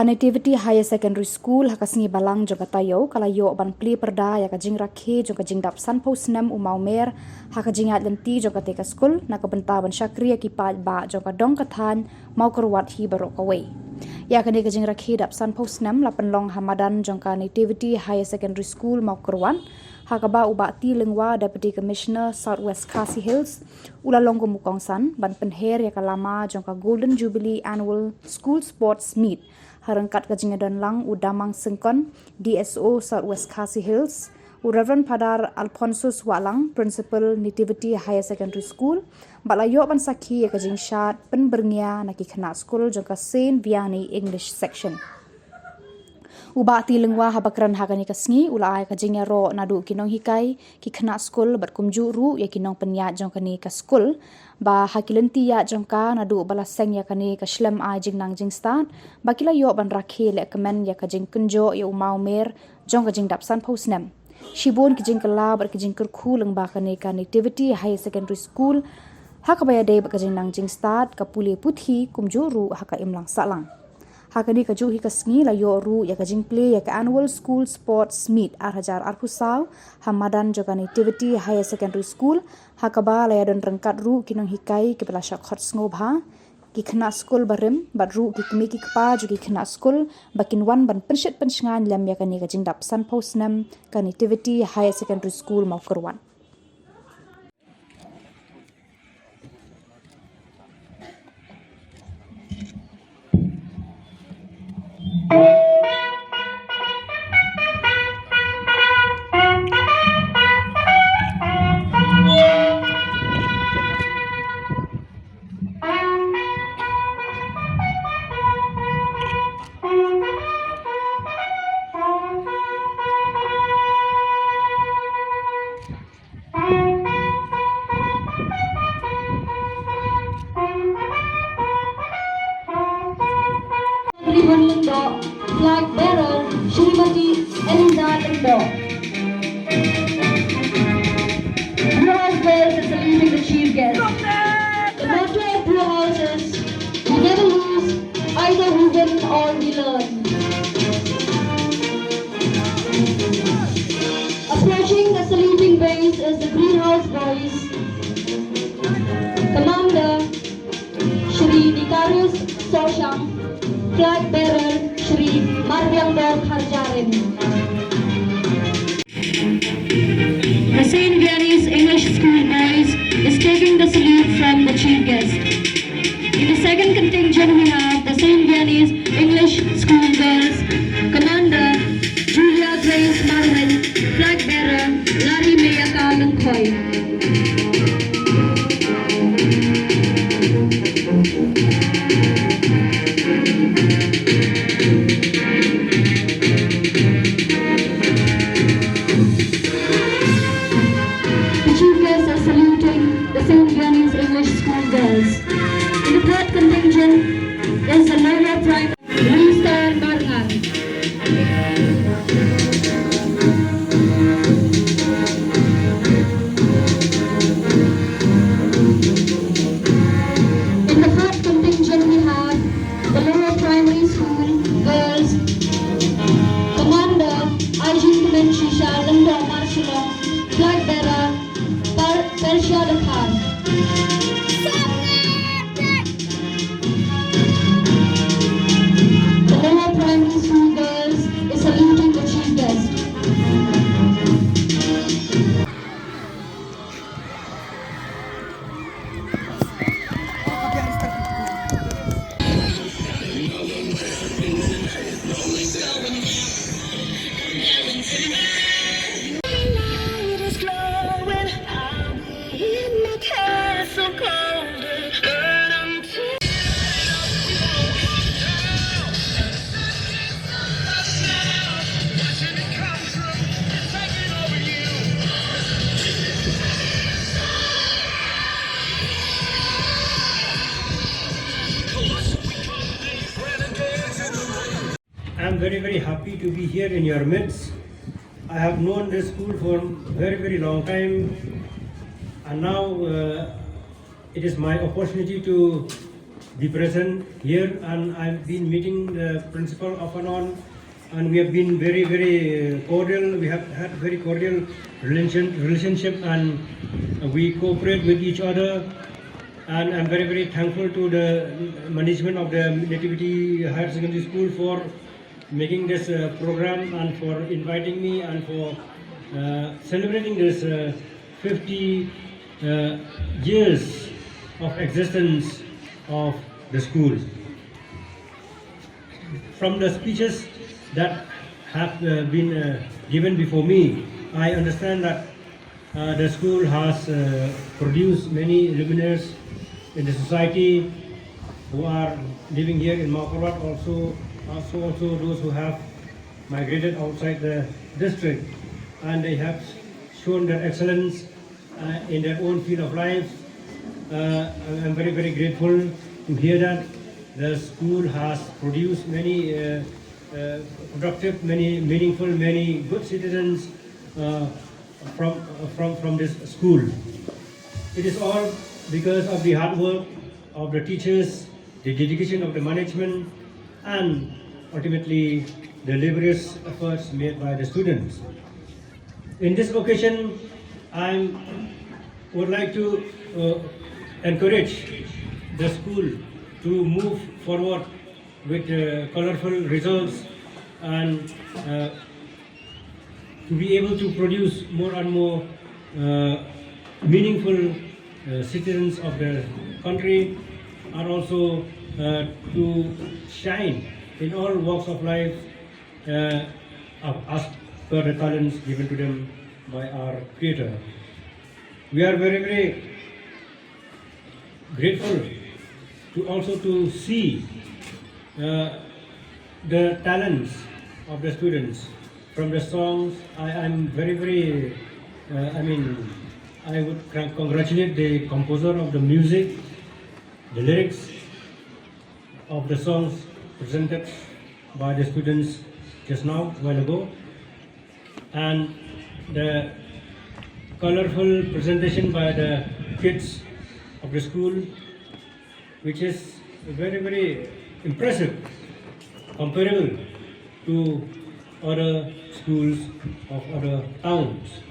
Nativity Higher Secondary School hakasngi balang jong katayo kalayo ban pli perda ya kajing Rakhe jong kajing dap san posnem umaumer hakajing lenti jong kateka skul nakabenta ban syakri ki pa ba jong kadong kathan Mawkyrwat hi barok away ya kane kajing Rakhe dap san posnem la penlong hamadan jong Nativity Higher Secondary School Mawkyrwat hakaba ubati lengwa Deputy Commissioner Southwest Khasi Hills ulalong kumukong san ban penher ya kalama jong ka Golden Jubili Annual School Sports Meet harangkat kajing dan lang udamang sengkon DSO Southwest Khasi Hills Reverend Padar Alphonsus Walang Principal Nativity Higher Secondary School balayo ban sakhi kajing shat penbernia naki khana school jongka Saint Vianney English section ubati lengwa habakran hakani kasngi ulai kajing ro nadu kinong hikai ki khana school bat kumju ru ya kinong penya jongkani ka school ba hakilenti ya jongka nadu bala seng ya kani ka shlem ai jing nang jing stat bakila yo ban Rakhe le kamen ya kajing kunjo ya umau mer jong kajing dapsan posnem shibon kajing kala bar kajing kurkhu lengba kani ka Nativity High Secondary School hakabaya dei kajing nang jing stat ka puli puthi kumju ru haka imlang salang hakani kaju hi kasngi la yo ru ya kajing play ya ka annual school sports meet arhajar arpusaw hamadan joka Nativity Higher Secondary School hakaba la ya don rangkat ru kinong hikai ke pelasyak hot ngobha ki khna school barim badru ki kmi ki kpa ju ki khna school bakin wan ban penshit pensngan lam ya kani kajing dap san posnam ka Nativity Higher Secondary School Mawkyrwat Flag bearer Shrimati Eliza Lindo. Blue House Girls is saluting the chief guest. The motto of Blue House is, we never lose, either we win or we learn. Approaching the saluting base is the Greenhouse Boys. Commander Shri Nikarius Sosham, flag bearer Shri Marvyangdor Harjarin. The Saint Vianney's English School Boys is taking the salute from the chief guest. In the second contingent we have the Saint Vianney's English School Girls, Commander Julia Grace Marvin, flag bearer Larry Mayaka Lungkhoy. Saint Vianney's English School Girls. In the third contingent is the lower primary Rooster Barngan. In the fourth contingent we have the lower primary school girls. Commander Ajin Kumenshi Lindo Shillong, flag bearer Persia Khan. The lower primary school girls is saluting the chief guest. I'm very happy to be here in your midst. I have known this school for very long time, and now it is my opportunity to be present here, and I've been meeting the principal off and on, and we have been very cordial. We have had very cordial relationship, and we cooperate with each other. And I'm very thankful to the management of the Nativity Higher Secondary School for making this program and for inviting me and for celebrating this 50 years of existence of the school. From the speeches that have been given before me, I understand that the school has produced many luminaries in the society who are living here in Mawkyrwat, also those who have migrated outside the district, and they have shown their excellence in their own field of life. I'm very grateful to hear that the school has produced many productive, many meaningful, many good citizens from this school. It is all because of the hard work of the teachers, the dedication of the management, and ultimately the laborious efforts made by the students. In this occasion, I would like to encourage the school to move forward with colorful results and to be able to produce more and more meaningful citizens of the country, and also to shine in all walks of life as per the talents given to them by our Creator. We are very grateful to also to see the talents of the students from the songs. I'm very I would congratulate the composer of the music, the lyrics of the songs presented by the students just now, a while ago, and the colorful presentation by the kids of the school, which is very impressive, comparable to other schools of other towns.